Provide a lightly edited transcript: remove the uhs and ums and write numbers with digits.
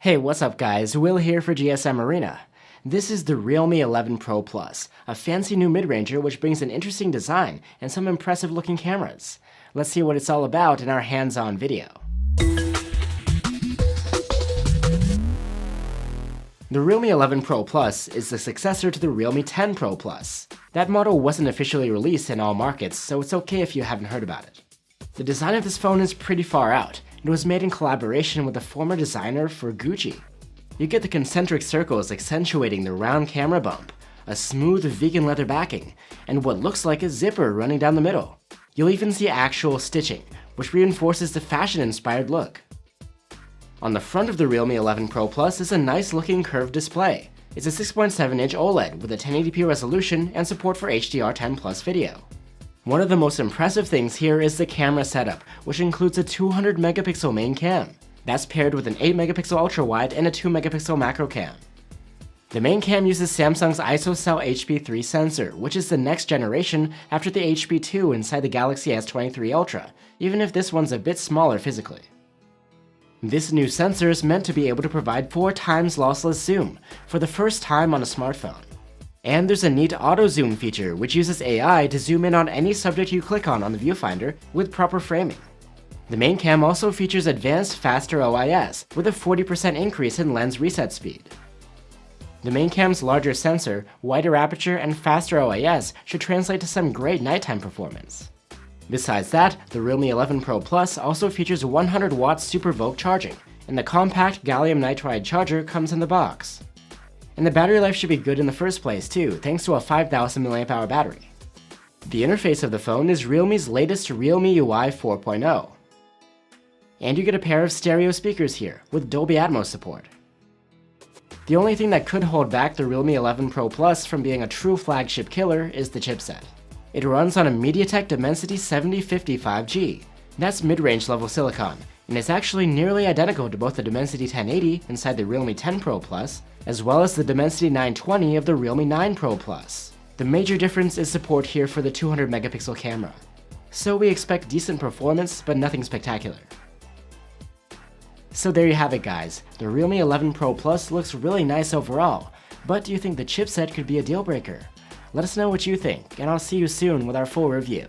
Hey, what's up guys, Will here for GSM Arena. This is the Realme 11 Pro Plus, a fancy new mid-ranger which brings an interesting design and some impressive looking cameras. Let's see what it's all about in our hands-on video. The Realme 11 Pro Plus is the successor to the Realme 10 Pro Plus. That model wasn't officially released in all markets, so it's okay if you haven't heard about it. The design of this phone is pretty far out. It was made in collaboration with a former designer for Gucci. You get the concentric circles accentuating the round camera bump, a smooth vegan leather backing, and what looks like a zipper running down the middle. You'll even see actual stitching, which reinforces the fashion-inspired look. On the front of the Realme 11 Pro Plus is a nice-looking curved display. It's a 6.7-inch OLED with a 1080p resolution and support for HDR10 Plus video. One of the most impressive things here is the camera setup, which includes a 200-megapixel main cam. That's paired with an 8-megapixel ultra-wide and a 2-megapixel macro cam. The main cam uses Samsung's ISOCELL HP3 sensor, which is the next generation after the HP2 inside the Galaxy S23 Ultra, even if this one's a bit smaller physically. This new sensor is meant to be able to provide 4 times lossless zoom for the first time on a smartphone. And there's a neat auto zoom feature which uses AI to zoom in on any subject you click on the viewfinder with proper framing. The main cam also features advanced faster OIS with a 40% increase in lens reset speed. The main cam's larger sensor, wider aperture, and faster OIS should translate to some great nighttime performance. Besides that, the Realme 11 Pro Plus also features 100-watt SuperVOOC charging, and the compact gallium nitride charger comes in the box. And the battery life should be good in the first place too, thanks to a 5000 mAh battery. The interface of the phone is Realme's latest Realme UI 4.0. And you get a pair of stereo speakers here, with Dolby Atmos support. The only thing that could hold back the Realme 11 Pro Plus from being a true flagship killer is the chipset. It runs on a MediaTek Dimensity 7050 5G. That's mid-range level silicon, and it's actually nearly identical to both the Dimensity 1080 inside the Realme 10 Pro Plus, as well as the Dimensity 920 of the Realme 9 Pro Plus. The major difference is support here for the 200-megapixel camera. So we expect decent performance, but nothing spectacular. So there you have it guys, the Realme 11 Pro Plus looks really nice overall, but do you think the chipset could be a deal breaker? Let us know what you think, and I'll see you soon with our full review.